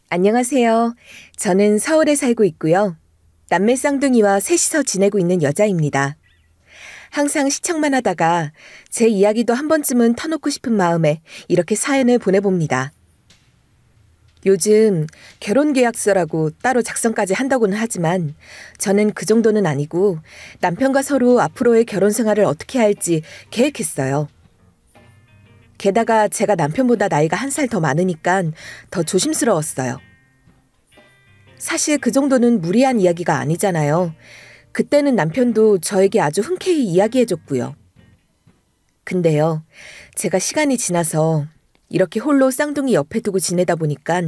안녕하세요. 저는 서울에 살고 있고요. 남매 쌍둥이와 셋이서 지내고 있는 여자입니다. 항상 시청만 하다가 제 이야기도 한 번쯤은 터놓고 싶은 마음에 이렇게 사연을 보내봅니다. 요즘 결혼계약서라고 따로 작성까지 한다고는 하지만 저는 그 정도는 아니고 남편과 서로 앞으로의 결혼 생활을 어떻게 할지 계획했어요. 게다가 제가 남편보다 나이가 1살 더 많으니까 더 조심스러웠어요. 사실 그 정도는 무리한 이야기가 아니잖아요. 그때는 남편도 저에게 아주 흔쾌히 이야기해줬고요. 근데요, 제가 시간이 지나서 이렇게 홀로 쌍둥이 옆에 두고 지내다 보니까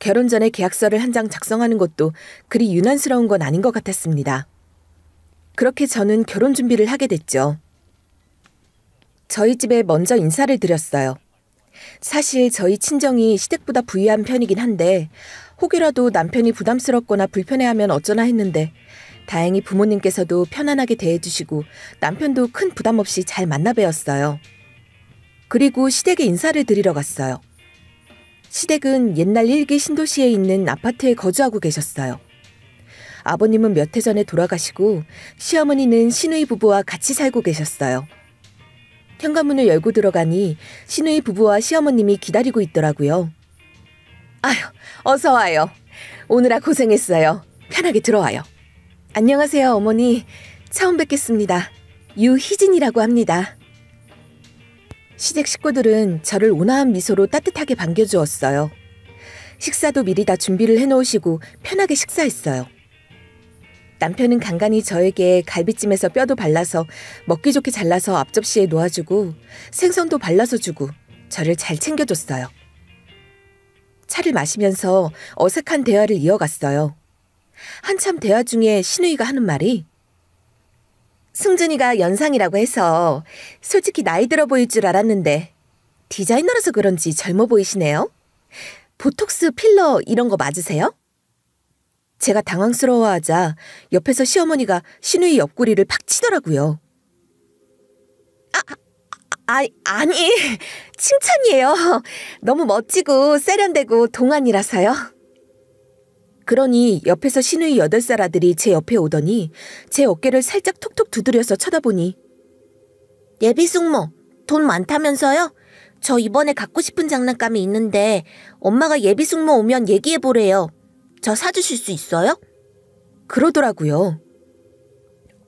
결혼 전에 계약서를 한 장 작성하는 것도 그리 유난스러운 건 아닌 것 같았습니다. 그렇게 저는 결혼 준비를 하게 됐죠. 저희 집에 먼저 인사를 드렸어요. 사실 저희 친정이 시댁보다 부유한 편이긴 한데 혹여라도 남편이 부담스럽거나 불편해하면 어쩌나 했는데 다행히 부모님께서도 편안하게 대해주시고 남편도 큰 부담 없이 잘 만나 뵈었어요. 그리고 시댁에 인사를 드리러 갔어요. 시댁은 옛날 일기 신도시에 있는 아파트에 거주하고 계셨어요. 아버님은 몇 해 전에 돌아가시고 시어머니는 시누이 부부와 같이 살고 계셨어요. 현관문을 열고 들어가니 시누이 부부와 시어머님이 기다리고 있더라고요. 아휴, 어서 와요. 오느라 고생했어요. 편하게 들어와요. 안녕하세요, 어머니. 처음 뵙겠습니다. 유희진이라고 합니다. 시댁 식구들은 저를 온화한 미소로 따뜻하게 반겨주었어요. 식사도 미리 다 준비를 해놓으시고 편하게 식사했어요. 남편은 간간히 저에게 갈비찜에서 뼈도 발라서 먹기 좋게 잘라서 앞접시에 놓아주고 생선도 발라서 주고 저를 잘 챙겨줬어요. 차를 마시면서 어색한 대화를 이어갔어요. 한참 대화 중에 시누이가 하는 말이 승준이가 연상이라고 해서 솔직히 나이 들어 보일 줄 알았는데 디자이너라서 그런지 젊어 보이시네요. 보톡스 필러 이런 거 맞으세요? 제가 당황스러워하자 옆에서 시어머니가 시누이 옆구리를 팍 치더라고요. 아니, 칭찬이에요. 너무 멋지고 세련되고 동안이라서요. 그러니 옆에서 시누이 8살 아들이 제 옆에 오더니 제 어깨를 살짝 톡톡 두드려서 쳐다보니 예비 숙모, 돈 많다면서요? 저 이번에 갖고 싶은 장난감이 있는데 엄마가 예비 숙모 오면 얘기해보래요. 저 사주실 수 있어요? 그러더라고요.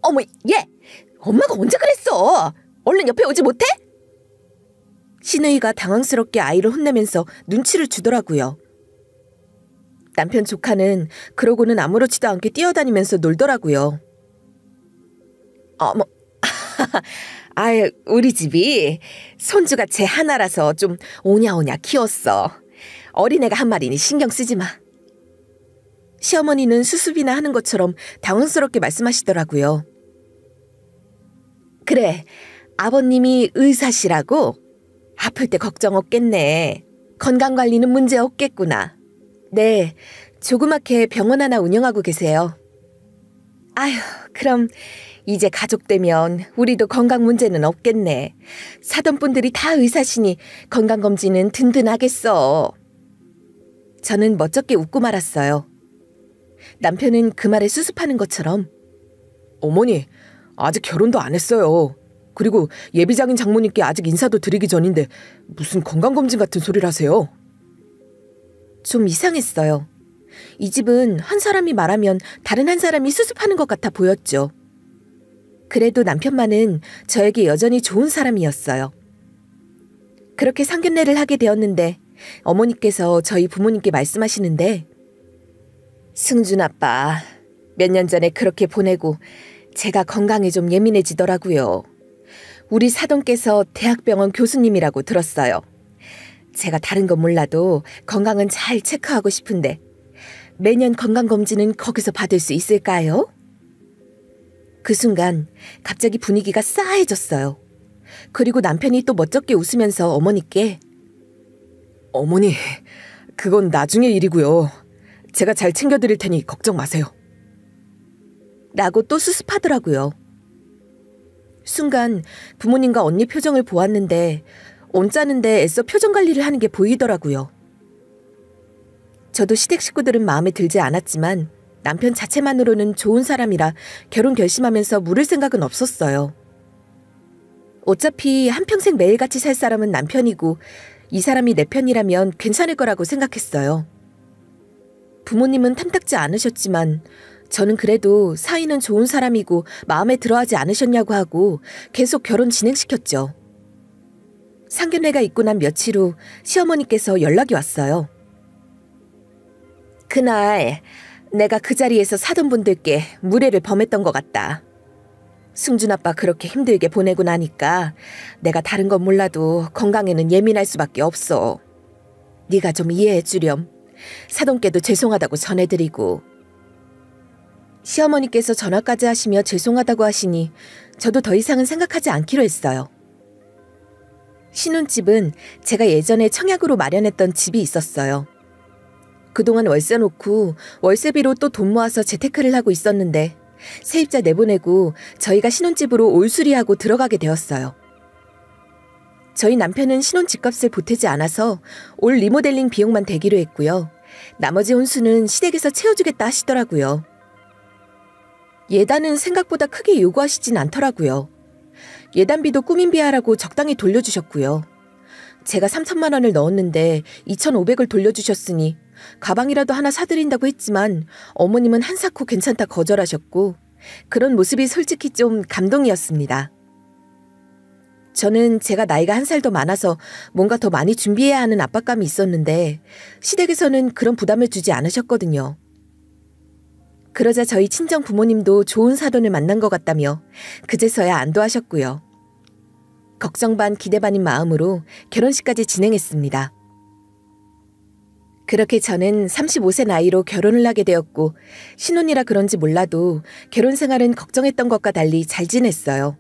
어머, 얘! 엄마가 언제 그랬어? 얼른 옆에 오지 못해? 시누이가 당황스럽게 아이를 혼내면서 눈치를 주더라고요. 남편 조카는 그러고는 아무렇지도 않게 뛰어다니면서 놀더라고요. 어머, 아유, 우리 집이 손주가 제 하나라서 좀 오냐오냐 키웠어. 어린애가 한 마리니 신경 쓰지 마. 시어머니는 수습이나 하는 것처럼 당황스럽게 말씀하시더라고요. 그래, 아버님이 의사시라고? 아플 때 걱정 없겠네. 건강관리는 문제 없겠구나. 네, 조그맣게 병원 하나 운영하고 계세요. 아휴, 그럼 이제 가족 되면 우리도 건강 문제는 없겠네. 사돈 분들이 다 의사시니 건강검진은 든든하겠어. 저는 멋쩍게 웃고 말았어요. 남편은 그 말에 수습하는 것처럼 어머니, 아직 결혼도 안 했어요. 그리고 예비장인 장모님께 아직 인사도 드리기 전인데 무슨 건강검진 같은 소리를 하세요? 좀 이상했어요. 이 집은 한 사람이 말하면 다른 한 사람이 수습하는 것 같아 보였죠. 그래도 남편만은 저에게 여전히 좋은 사람이었어요. 그렇게 상견례를 하게 되었는데 어머니께서 저희 부모님께 말씀하시는데 승준 아빠, 몇 년 전에 그렇게 보내고 제가 건강에 좀 예민해지더라고요. 우리 사돈께서 대학병원 교수님이라고 들었어요. 제가 다른 건 몰라도 건강은 잘 체크하고 싶은데 매년 건강검진은 거기서 받을 수 있을까요? 그 순간 갑자기 분위기가 싸해졌어요. 그리고 남편이 또 멋쩍게 웃으면서 어머니께 어머니, 그건 나중의 일이고요. 제가 잘 챙겨드릴 테니 걱정 마세요. 라고 또 수습하더라고요. 순간 부모님과 언니 표정을 보았는데 온짜는데 애써 표정 관리를 하는 게 보이더라고요. 저도 시댁 식구들은 마음에 들지 않았지만 남편 자체만으로는 좋은 사람이라 결혼 결심하면서 물을 생각은 없었어요. 어차피 한평생 매일같이 살 사람은 남편이고 이 사람이 내 편이라면 괜찮을 거라고 생각했어요. 부모님은 탐탁지 않으셨지만 저는 그래도 사이는 좋은 사람이고 마음에 들어하지 않으셨냐고 하고 계속 결혼 진행시켰죠. 상견례가 있고 난 며칠 후 시어머니께서 연락이 왔어요. 그날 내가 그 자리에서 사돈 분들께 무례를 범했던 것 같다. 승준 아빠 그렇게 힘들게 보내고 나니까 내가 다른 건 몰라도 건강에는 예민할 수밖에 없어. 네가 좀 이해해 주렴. 사돈께도 죄송하다고 전해드리고. 시어머니께서 전화까지 하시며 죄송하다고 하시니 저도 더 이상은 생각하지 않기로 했어요. 신혼집은 제가 예전에 청약으로 마련했던 집이 있었어요. 그동안 월세 놓고 월세비로 또 돈 모아서 재테크를 하고 있었는데 세입자 내보내고 저희가 신혼집으로 올수리하고 들어가게 되었어요. 저희 남편은 신혼집값을 보태지 않아서 올 리모델링 비용만 대기로 했고요. 나머지 혼수는 시댁에서 채워주겠다 하시더라고요. 예단은 생각보다 크게 요구하시진 않더라고요. 예단비도 꾸민비하라고 적당히 돌려주셨고요. 제가 3천만 원을 넣었는데 2,500을 돌려주셨으니 가방이라도 하나 사드린다고 했지만 어머님은 한사코 괜찮다 거절하셨고 그런 모습이 솔직히 좀 감동이었습니다. 저는 제가 나이가 한 살 더 많아서 뭔가 더 많이 준비해야 하는 압박감이 있었는데 시댁에서는 그런 부담을 주지 않으셨거든요. 그러자 저희 친정 부모님도 좋은 사돈을 만난 것 같다며 그제서야 안도하셨고요. 걱정 반 기대 반인 마음으로 결혼식까지 진행했습니다. 그렇게 저는 35세 나이로 결혼을 하게 되었고 신혼이라 그런지 몰라도 결혼 생활은 걱정했던 것과 달리 잘 지냈어요.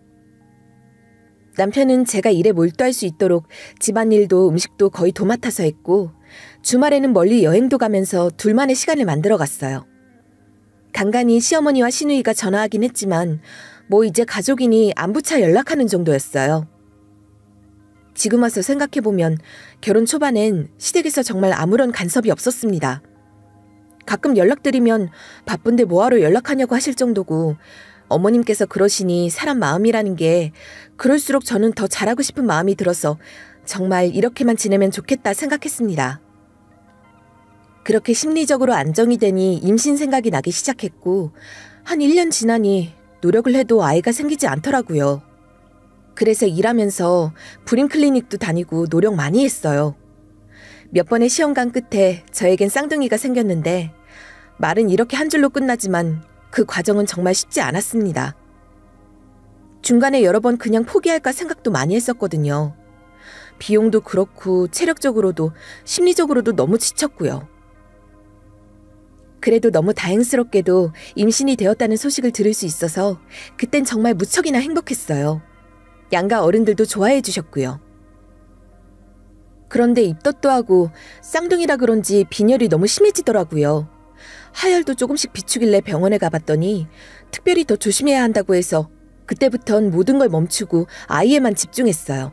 남편은 제가 일에 몰두할 수 있도록 집안일도 음식도 거의 도맡아서 했고 주말에는 멀리 여행도 가면서 둘만의 시간을 만들어 갔어요. 간간히 시어머니와 시누이가 전화하긴 했지만 뭐 이제 가족이니 안부차 연락하는 정도였어요. 지금 와서 생각해보면 결혼 초반엔 시댁에서 정말 아무런 간섭이 없었습니다. 가끔 연락드리면 바쁜데 뭐하러 연락하냐고 하실 정도고 어머님께서 그러시니 사람 마음이라는 게 그럴수록 저는 더 잘하고 싶은 마음이 들어서 정말 이렇게만 지내면 좋겠다 생각했습니다. 그렇게 심리적으로 안정이 되니 임신 생각이 나기 시작했고 한 1년 지나니 노력을 해도 아이가 생기지 않더라고요. 그래서 일하면서 불임 클리닉도 다니고 노력 많이 했어요. 몇 번의 시험관 끝에 저에겐 쌍둥이가 생겼는데 말은 이렇게 한 줄로 끝나지만 그 과정은 정말 쉽지 않았습니다. 중간에 여러 번 그냥 포기할까 생각도 많이 했었거든요. 비용도 그렇고 체력적으로도 심리적으로도 너무 지쳤고요. 그래도 너무 다행스럽게도 임신이 되었다는 소식을 들을 수 있어서 그땐 정말 무척이나 행복했어요. 양가 어른들도 좋아해 주셨고요. 그런데 입덧도 하고 쌍둥이라 그런지 빈혈이 너무 심해지더라고요. 하혈도 조금씩 비추길래 병원에 가봤더니 특별히 더 조심해야 한다고 해서 그때부턴 모든 걸 멈추고 아이에만 집중했어요.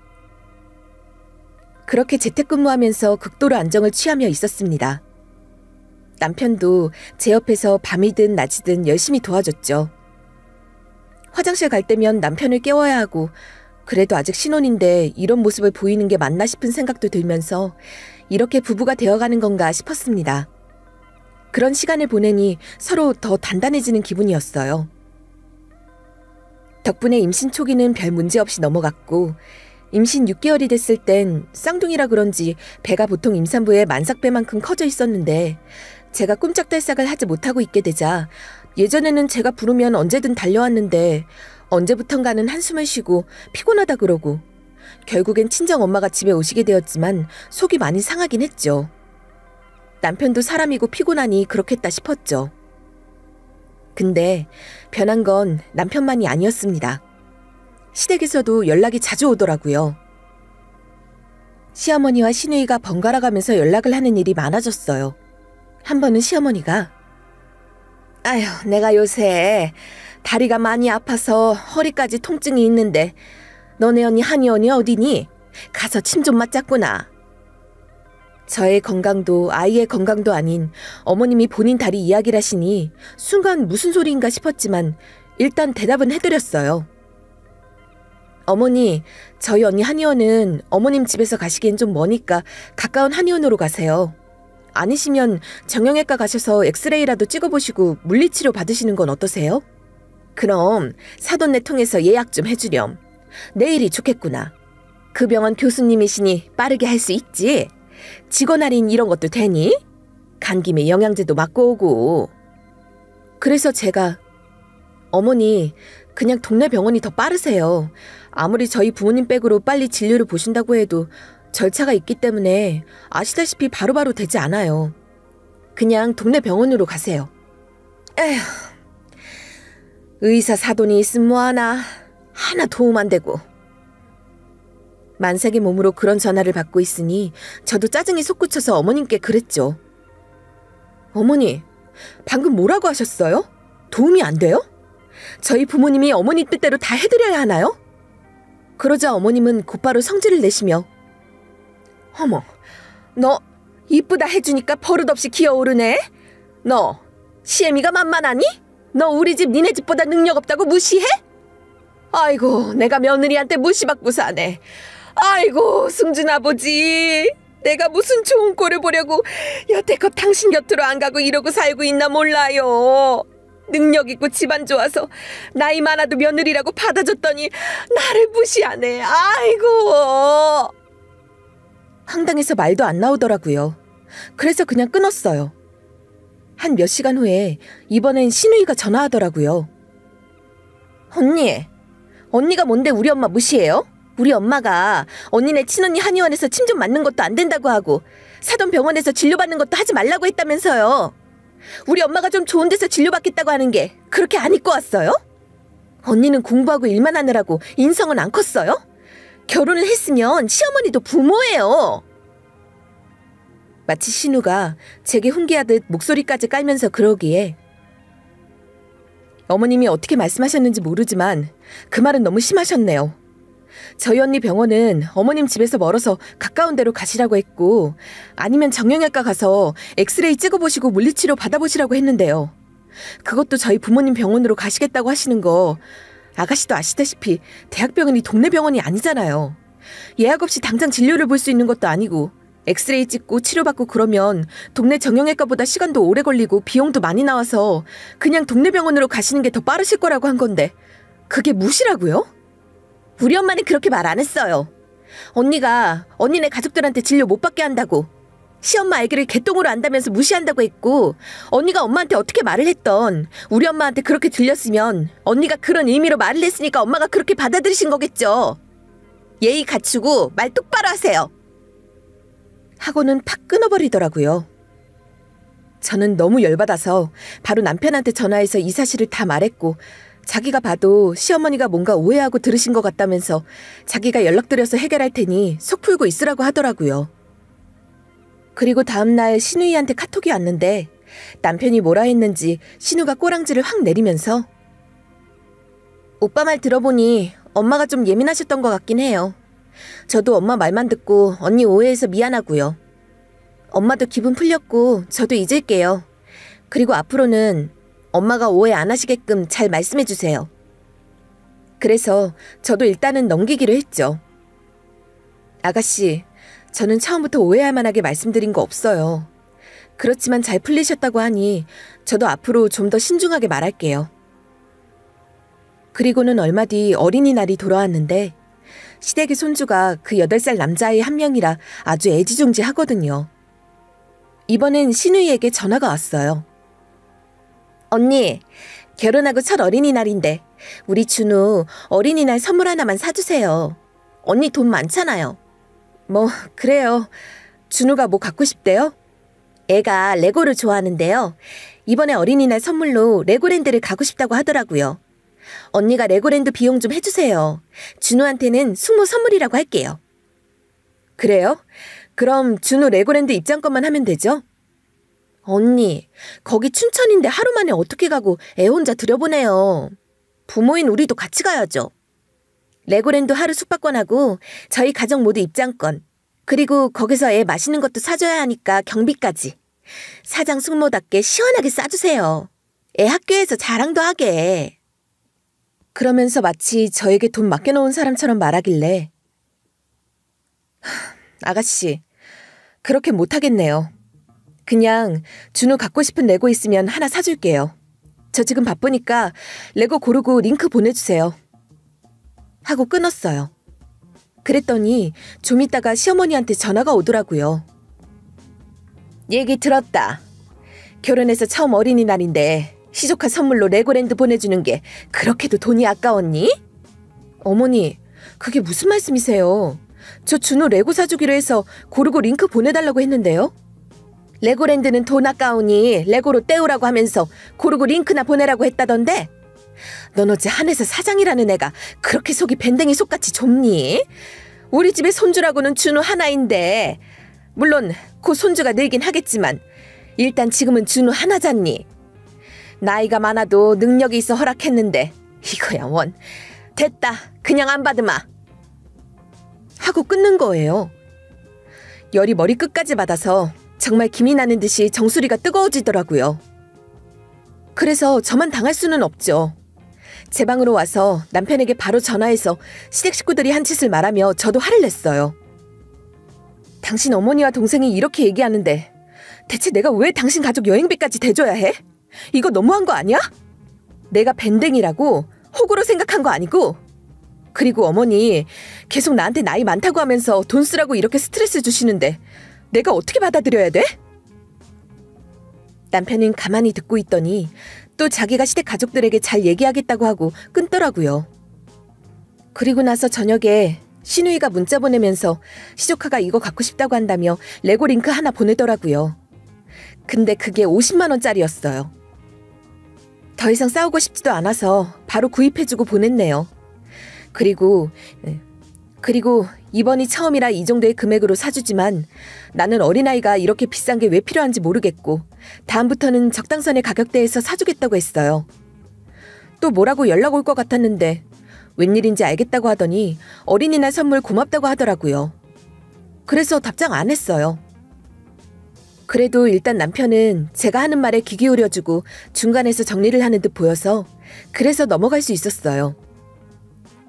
그렇게 재택근무하면서 극도로 안정을 취하며 있었습니다. 남편도 제 옆에서 밤이든 낮이든 열심히 도와줬죠. 화장실 갈 때면 남편을 깨워야 하고 그래도 아직 신혼인데 이런 모습을 보이는 게 맞나 싶은 생각도 들면서 이렇게 부부가 되어가는 건가 싶었습니다. 그런 시간을 보내니 서로 더 단단해지는 기분이었어요. 덕분에 임신 초기는 별 문제 없이 넘어갔고 임신 6개월이 됐을 땐 쌍둥이라 그런지 배가 보통 임산부의 만삭배만큼 커져 있었는데 제가 꼼짝달싹을 하지 못하고 있게 되자 예전에는 제가 부르면 언제든 달려왔는데 언제부턴가는 한숨을 쉬고 피곤하다 그러고 결국엔 친정엄마가 집에 오시게 되었지만 속이 많이 상하긴 했죠. 남편도 사람이고 피곤하니 그렇겠다 싶었죠. 근데 변한 건 남편만이 아니었습니다. 시댁에서도 연락이 자주 오더라고요. 시어머니와 시누이가 번갈아 가면서 연락을 하는 일이 많아졌어요. 한 번은 시어머니가 아휴, 내가 요새 다리가 많이 아파서 허리까지 통증이 있는데 너네 언니 한이 언니 어디니? 가서 침 좀 맞잡구나. 저의 건강도 아이의 건강도 아닌 어머님이 본인 다리 이야기를 하시니 순간 무슨 소리인가 싶었지만 일단 대답은 해드렸어요. 어머니, 저희 언니 한의원은 어머님 집에서 가시기엔 좀 머니까 가까운 한의원으로 가세요. 아니시면 정형외과 가셔서 엑스레이라도 찍어보시고 물리치료 받으시는 건 어떠세요? 그럼 사돈네 통해서 예약 좀 해주렴. 내일이 좋겠구나. 그 병원 교수님이시니 빠르게 할 수 있지? 직원 할인 이런 것도 되니? 간 김에 영양제도 맞고 오고. 그래서 제가 어머니, 그냥 동네 병원이 더 빠르세요. 아무리 저희 부모님 백으로 빨리 진료를 보신다고 해도 절차가 있기 때문에 아시다시피 바로바로 되지 않아요. 그냥 동네 병원으로 가세요. 에휴, 의사 사돈이 있으면 뭐하나. 하나 도움 안 되고. 만삭의 몸으로 그런 전화를 받고 있으니 저도 짜증이 솟구쳐서 어머님께 그랬죠. 어머니, 방금 뭐라고 하셨어요? 도움이 안 돼요? 저희 부모님이 어머니 뜻대로 다 해드려야 하나요? 그러자 어머님은 곧바로 성질을 내시며 어머, 너 이쁘다 해주니까 버릇없이 기어오르네? 너 시애미가 만만하니? 너 우리 집 니네 집보다 능력 없다고 무시해? 아이고, 내가 며느리한테 무시받고 사네. 아이고, 승준 아버지. 내가 무슨 좋은 꼴을 보려고 여태껏 당신 곁으로 안 가고 이러고 살고 있나 몰라요. 능력 있고 집안 좋아서 나이 많아도 며느리라고 받아줬더니 나를 무시하네. 아이고. 황당해서 말도 안 나오더라고요. 그래서 그냥 끊었어요. 한 몇 시간 후에 이번엔 신우이가 전화하더라고요. 언니가 뭔데 우리 엄마 무시해요? 우리 엄마가 언니네 친언니 한의원에서 침 좀 맞는 것도 안 된다고 하고 사돈 병원에서 진료받는 것도 하지 말라고 했다면서요. 우리 엄마가 좀 좋은 데서 진료받겠다고 하는 게 그렇게 안 입고 왔어요? 언니는 공부하고 일만 하느라고 인성은 안 컸어요? 결혼을 했으면 시어머니도 부모예요. 마치 신우가 제게 훈계하듯 목소리까지 깔면서 그러기에 어머님이 어떻게 말씀하셨는지 모르지만 그 말은 너무 심하셨네요. 저희 언니 병원은 어머님 집에서 멀어서 가까운 데로 가시라고 했고 아니면 정형외과 가서 엑스레이 찍어보시고 물리치료 받아보시라고 했는데요. 그것도 저희 부모님 병원으로 가시겠다고 하시는 거 아가씨도 아시다시피 대학병원이 동네 병원이 아니잖아요. 예약 없이 당장 진료를 볼 수 있는 것도 아니고 엑스레이 찍고 치료받고 그러면 동네 정형외과보다 시간도 오래 걸리고 비용도 많이 나와서 그냥 동네 병원으로 가시는 게 더 빠르실 거라고 한 건데 그게 무시라고요? 우리 엄마는 그렇게 말 안 했어요. 언니가 언니네 가족들한테 진료 못 받게 한다고 시엄마 아기를 개똥으로 안다면서 무시한다고 했고 언니가 엄마한테 어떻게 말을 했던 우리 엄마한테 그렇게 들렸으면 언니가 그런 의미로 말을 했으니까 엄마가 그렇게 받아들이신 거겠죠. 예의 갖추고 말 똑바로 하세요. 하고는 팍 끊어버리더라고요. 저는 너무 열받아서 바로 남편한테 전화해서 이 사실을 다 말했고 자기가 봐도 시어머니가 뭔가 오해하고 들으신 것 같다면서 자기가 연락드려서 해결할 테니 속 풀고 있으라고 하더라고요. 그리고 다음날 신우이한테 카톡이 왔는데 남편이 뭐라 했는지 신우가 꼬랑지를 확 내리면서 오빠 말 들어보니 엄마가 좀 예민하셨던 것 같긴 해요. 저도 엄마 말만 듣고 언니 오해해서 미안하고요. 엄마도 기분 풀렸고 저도 잊을게요. 그리고 앞으로는 엄마가 오해 안 하시게끔 잘 말씀해 주세요. 그래서 저도 일단은 넘기기로 했죠. 아가씨, 저는 처음부터 오해할 만하게 말씀드린 거 없어요. 그렇지만 잘 풀리셨다고 하니 저도 앞으로 좀 더 신중하게 말할게요. 그리고는 얼마 뒤 어린이날이 돌아왔는데 시댁의 손주가 그 8살 남자아이 한 명이라 아주 애지중지하거든요. 이번엔 신우이에게 전화가 왔어요. 언니, 결혼하고 첫 어린이날인데 우리 준우 어린이날 선물 하나만 사주세요. 언니 돈 많잖아요. 뭐 그래요. 준우가 뭐 갖고 싶대요? 애가 레고를 좋아하는데요. 이번에 어린이날 선물로 레고랜드를 가고 싶다고 하더라고요. 언니가 레고랜드 비용 좀 해주세요. 준우한테는 숙모 선물이라고 할게요. 그래요? 그럼 준우 레고랜드 입장권만 하면 되죠? 언니, 거기 춘천인데 하루 만에 어떻게 가고 애 혼자 들여보내요. 부모인 우리도 같이 가야죠. 레고랜드 하루 숙박권하고 저희 가족 모두 입장권, 그리고 거기서 애 맛있는 것도 사줘야 하니까 경비까지. 사장 숙모답게 시원하게 싸주세요. 애 학교에서 자랑도 하게. 그러면서 마치 저에게 돈 맡겨놓은 사람처럼 말하길래 아가씨, 그렇게 못하겠네요. 그냥 준우 갖고 싶은 레고 있으면 하나 사줄게요. 저 지금 바쁘니까 레고 고르고 링크 보내주세요. 하고 끊었어요. 그랬더니 좀 있다가 시어머니한테 전화가 오더라고요. 얘기 들었다. 결혼해서 처음 어린이날인데 시조카 선물로 레고랜드 보내주는 게 그렇게도 돈이 아까웠니? 어머니, 그게 무슨 말씀이세요? 저 준우 레고 사주기로 해서 고르고 링크 보내달라고 했는데요. 레고랜드는 돈 아까우니 레고로 때우라고 하면서 고르고 링크나 보내라고 했다던데? 넌 어째 한회사 사장이라는 애가 그렇게 속이 밴댕이 속같이 좁니? 우리 집에 손주라고는 준우 하나인데, 물론 곧 손주가 늘긴 하겠지만 일단 지금은 준우 하나잖니. 나이가 많아도 능력이 있어 허락했는데 이거야 원. 됐다, 그냥 안 받으마. 하고 끊는 거예요. 열이 머리끝까지 받아서 정말 김이 나는 듯이 정수리가 뜨거워지더라고요. 그래서 저만 당할 수는 없죠. 제 방으로 와서 남편에게 바로 전화해서 시댁 식구들이 한 짓을 말하며 저도 화를 냈어요. 당신 어머니와 동생이 이렇게 얘기하는데 대체 내가 왜 당신 가족 여행비까지 대줘야 해? 이거 너무한 거 아니야? 내가 밴댕이라고 호구로 생각한 거 아니고? 그리고 어머니 계속 나한테 나이 많다고 하면서 돈 쓰라고 이렇게 스트레스 주시는데 내가 어떻게 받아들여야 돼? 남편은 가만히 듣고 있더니 또 자기가 시댁 가족들에게 잘 얘기하겠다고 하고 끊더라고요. 그리고 나서 저녁에 신우이가 문자 보내면서 시조카가 이거 갖고 싶다고 한다며 레고 링크 하나 보내더라고요. 근데 그게 50만 원짜리였어요. 더 이상 싸우고 싶지도 않아서 바로 구입해주고 보냈네요. 그리고 이번이 처음이라 이 정도의 금액으로 사주지만 나는 어린아이가 이렇게 비싼 게 왜 필요한지 모르겠고 다음부터는 적당선의 가격대에서 사주겠다고 했어요. 또 뭐라고 연락 올 것 같았는데 웬일인지 알겠다고 하더니 어린이날 선물 고맙다고 하더라고요. 그래서 답장 안 했어요. 그래도 일단 남편은 제가 하는 말에 귀 기울여주고 중간에서 정리를 하는 듯 보여서 그래서 넘어갈 수 있었어요.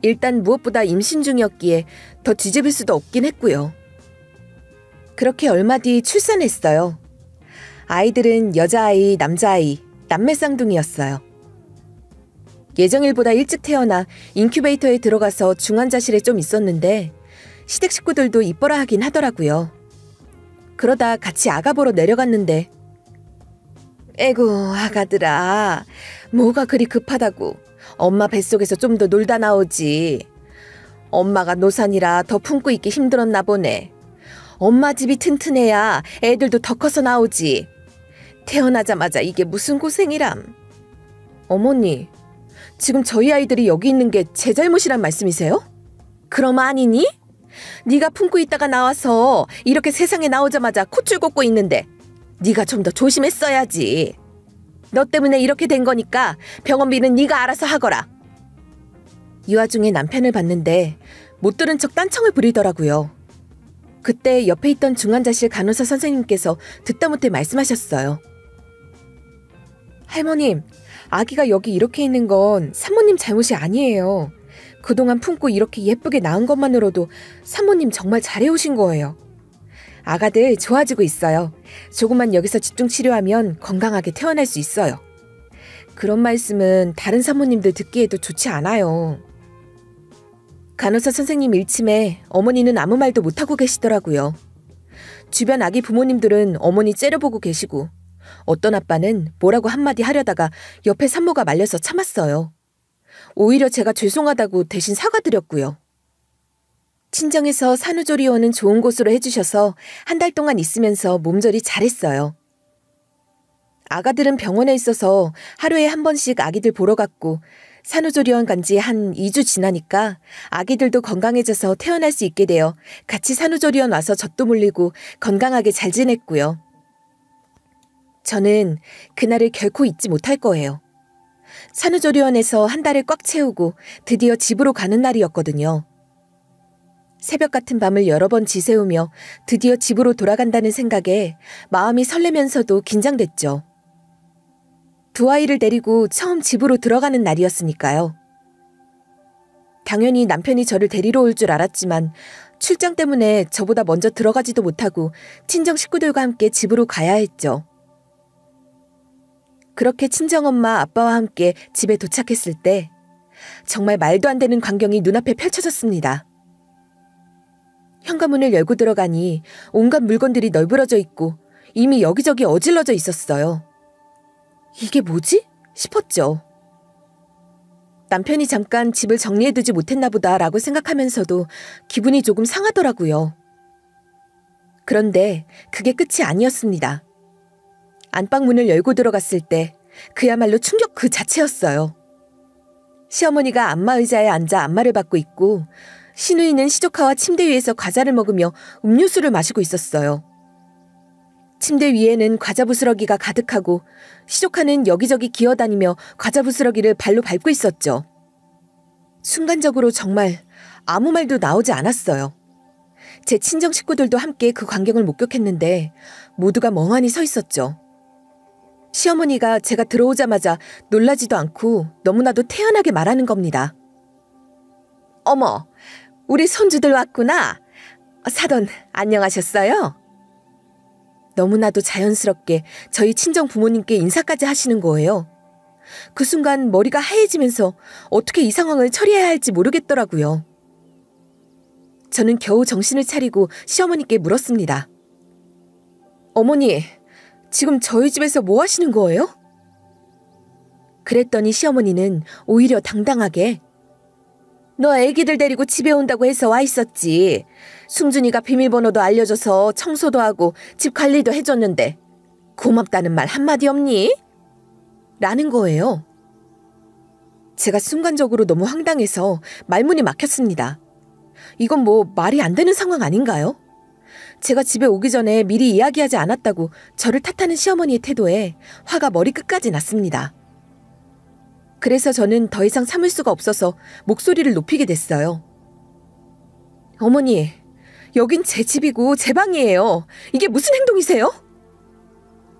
일단 무엇보다 임신 중이었기에 더 뒤집을 수도 없긴 했고요. 그렇게 얼마 뒤 출산했어요. 아이들은 여자아이, 남자아이, 남매 쌍둥이였어요. 예정일보다 일찍 태어나 인큐베이터에 들어가서 중환자실에 좀 있었는데 시댁 식구들도 이뻐라 하긴 하더라고요. 그러다 같이 아가 보러 내려갔는데 에구 아가들아, 뭐가 그리 급하다고. 엄마 뱃속에서 좀 더 놀다 나오지. 엄마가 노산이라 더 품고 있기 힘들었나 보네. 엄마 집이 튼튼해야 애들도 더 커서 나오지. 태어나자마자 이게 무슨 고생이람. 어머니, 지금 저희 아이들이 여기 있는 게 제 잘못이란 말씀이세요? 그럼 아니니? 네가 품고 있다가 나와서 이렇게 세상에 나오자마자 콧줄 꽂고 있는데 네가 좀 더 조심했어야지. 너 때문에 이렇게 된 거니까 병원비는 네가 알아서 하거라. 이 와중에 남편을 봤는데 못 들은 척 딴청을 부리더라고요. 그때 옆에 있던 중환자실 간호사 선생님께서 듣다 못해 말씀하셨어요. 할머님, 아기가 여기 이렇게 있는 건 산모님 잘못이 아니에요. 그동안 품고 이렇게 예쁘게 낳은 것만으로도 산모님 정말 잘해오신 거예요. 아가들 좋아지고 있어요. 조금만 여기서 집중 치료하면 건강하게 태어날 수 있어요. 그런 말씀은 다른 산모님들 듣기에도 좋지 않아요. 간호사 선생님 일침에 어머니는 아무 말도 못하고 계시더라고요. 주변 아기 부모님들은 어머니 째려보고 계시고 어떤 아빠는 뭐라고 한마디 하려다가 옆에 산모가 말려서 참았어요. 오히려 제가 죄송하다고 대신 사과드렸고요. 친정에서 산후조리원은 좋은 곳으로 해주셔서 한 달 동안 있으면서 몸조리 잘했어요. 아가들은 병원에 있어서 하루에 한 번씩 아기들 보러 갔고 산후조리원 간 지 한 2주 지나니까 아기들도 건강해져서 태어날 수 있게 되어 같이 산후조리원 와서 젖도 물리고 건강하게 잘 지냈고요. 저는 그날을 결코 잊지 못할 거예요. 산후조리원에서 한 달을 꽉 채우고 드디어 집으로 가는 날이었거든요. 새벽 같은 밤을 여러 번 지새우며 드디어 집으로 돌아간다는 생각에 마음이 설레면서도 긴장됐죠. 두 아이를 데리고 처음 집으로 들어가는 날이었으니까요. 당연히 남편이 저를 데리러 올 줄 알았지만 출장 때문에 저보다 먼저 들어가지도 못하고 친정 식구들과 함께 집으로 가야 했죠. 그렇게 친정엄마 아빠와 함께 집에 도착했을 때 정말 말도 안 되는 광경이 눈앞에 펼쳐졌습니다. 현관문을 열고 들어가니 온갖 물건들이 널브러져 있고 이미 여기저기 어질러져 있었어요. 이게 뭐지? 싶었죠. 남편이 잠깐 집을 정리해두지 못했나 보다라고 생각하면서도 기분이 조금 상하더라고요. 그런데 그게 끝이 아니었습니다. 안방문을 열고 들어갔을 때 그야말로 충격 그 자체였어요. 시어머니가 안마 의자에 앉아 안마를 받고 있고 시누이는 시조카와 침대 위에서 과자를 먹으며 음료수를 마시고 있었어요. 침대 위에는 과자 부스러기가 가득하고 시조카는 여기저기 기어다니며 과자 부스러기를 발로 밟고 있었죠. 순간적으로 정말 아무 말도 나오지 않았어요. 제 친정 식구들도 함께 그 광경을 목격했는데 모두가 멍하니 서 있었죠. 시어머니가 제가 들어오자마자 놀라지도 않고 너무나도 태연하게 말하는 겁니다. 어머, 우리 손주들 왔구나. 사돈 안녕하셨어요? 너무나도 자연스럽게 저희 친정 부모님께 인사까지 하시는 거예요. 그 순간 머리가 하얘지면서 어떻게 이 상황을 처리해야 할지 모르겠더라고요. 저는 겨우 정신을 차리고 시어머니께 물었습니다. 어머니, 지금 저희 집에서 뭐 하시는 거예요? 그랬더니 시어머니는 오히려 당당하게 너 애기들 데리고 집에 온다고 해서 와 있었지. 승준이가 비밀번호도 알려줘서 청소도 하고 집 관리도 해줬는데 고맙다는 말 한마디 없니? 라는 거예요. 제가 순간적으로 너무 황당해서 말문이 막혔습니다. 이건 뭐 말이 안 되는 상황 아닌가요? 제가 집에 오기 전에 미리 이야기하지 않았다고 저를 탓하는 시어머니의 태도에 화가 머리끝까지 났습니다. 그래서 저는 더 이상 참을 수가 없어서 목소리를 높이게 됐어요. 어머니, 여긴 제 집이고 제 방이에요. 이게 무슨 행동이세요?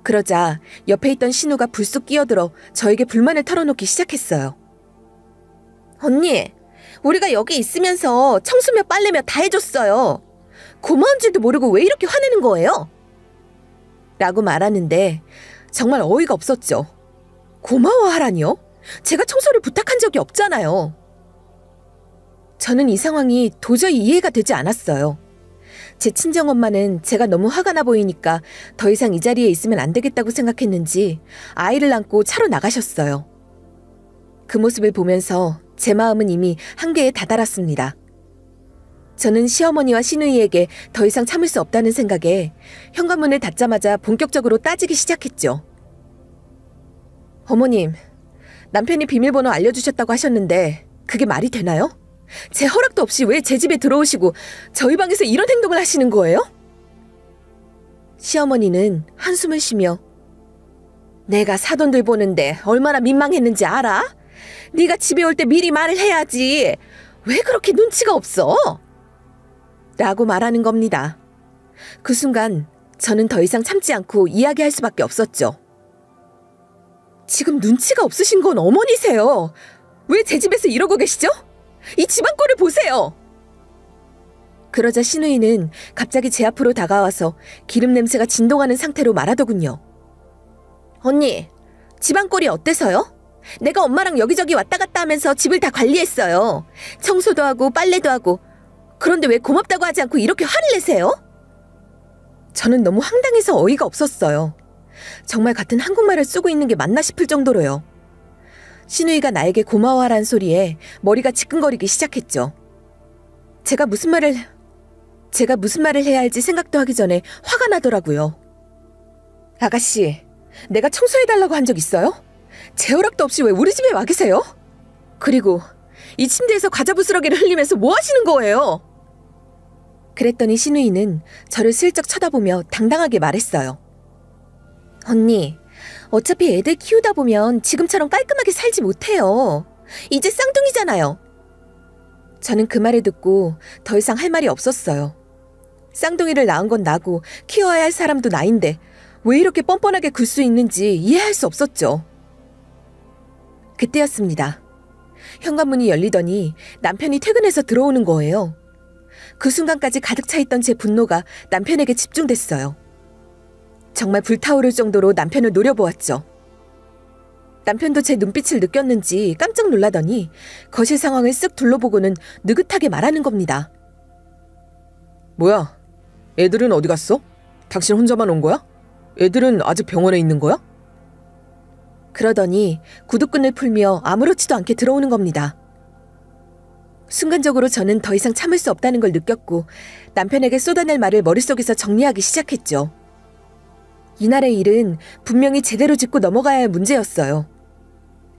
그러자 옆에 있던 신우가 불쑥 끼어들어 저에게 불만을 털어놓기 시작했어요. 언니, 우리가 여기 있으면서 청소며 빨래며 다 해줬어요. 고마운 줄도 모르고 왜 이렇게 화내는 거예요? 라고 말하는데 정말 어이가 없었죠. 고마워하라니요? 제가 청소를 부탁한 적이 없잖아요. 저는 이 상황이 도저히 이해가 되지 않았어요. 제 친정엄마는 제가 너무 화가 나 보이니까 더 이상 이 자리에 있으면 안 되겠다고 생각했는지 아이를 안고 차로 나가셨어요. 그 모습을 보면서 제 마음은 이미 한계에 다다랐습니다. 저는 시어머니와 시누이에게 더 이상 참을 수 없다는 생각에 현관문을 닫자마자 본격적으로 따지기 시작했죠. 어머님, 남편이 비밀번호 알려주셨다고 하셨는데 그게 말이 되나요? 제 허락도 없이 왜 제 집에 들어오시고 저희 방에서 이런 행동을 하시는 거예요? 시어머니는 한숨을 쉬며 내가 사돈들 보는데 얼마나 민망했는지 알아? 네가 집에 올 때 미리 말을 해야지. 왜 그렇게 눈치가 없어? 라고 말하는 겁니다. 그 순간 저는 더 이상 참지 않고 이야기할 수밖에 없었죠. 지금 눈치가 없으신 건 어머니세요. 왜 제 집에서 이러고 계시죠? 이 집안 꼴을 보세요. 그러자 시누이는 갑자기 제 앞으로 다가와서 기름 냄새가 진동하는 상태로 말하더군요. 언니, 집안 꼴이 어때서요? 내가 엄마랑 여기저기 왔다 갔다 하면서 집을 다 관리했어요. 청소도 하고 빨래도 하고. 그런데 왜 고맙다고 하지 않고 이렇게 화를 내세요? 저는 너무 황당해서 어이가 없었어요. 정말 같은 한국말을 쓰고 있는 게 맞나 싶을 정도로요. 시누이가 나에게 고마워하라는 소리에 머리가 지끈거리기 시작했죠. 제가 무슨 말을 해야 할지 생각도 하기 전에 화가 나더라고요. 아가씨, 내가 청소해달라고 한 적 있어요? 제 허락도 없이 왜 우리 집에 와 계세요? 그리고 이 침대에서 과자 부스러기를 흘리면서 뭐 하시는 거예요? 그랬더니 시누이는 저를 슬쩍 쳐다보며 당당하게 말했어요. 언니, 어차피 애들 키우다 보면 지금처럼 깔끔하게 살지 못해요. 이제 쌍둥이잖아요. 저는 그 말을 듣고 더 이상 할 말이 없었어요. 쌍둥이를 낳은 건 나고 키워야 할 사람도 나인데 왜 이렇게 뻔뻔하게 굴 수 있는지 이해할 수 없었죠. 그때였습니다. 현관문이 열리더니 남편이 퇴근해서 들어오는 거예요. 그 순간까지 가득 차 있던 제 분노가 남편에게 집중됐어요. 정말 불타오를 정도로 남편을 노려보았죠. 남편도 제 눈빛을 느꼈는지 깜짝 놀라더니 거실 상황을 쓱 둘러보고는 느긋하게 말하는 겁니다. 뭐야? 애들은 어디 갔어? 당신 혼자만 온 거야? 애들은 아직 병원에 있는 거야? 그러더니 구두끈을 풀며 아무렇지도 않게 들어오는 겁니다. 순간적으로 저는 더 이상 참을 수 없다는 걸 느꼈고 남편에게 쏟아낼 말을 머릿속에서 정리하기 시작했죠. 이날의 일은 분명히 제대로 짚고 넘어가야 할 문제였어요.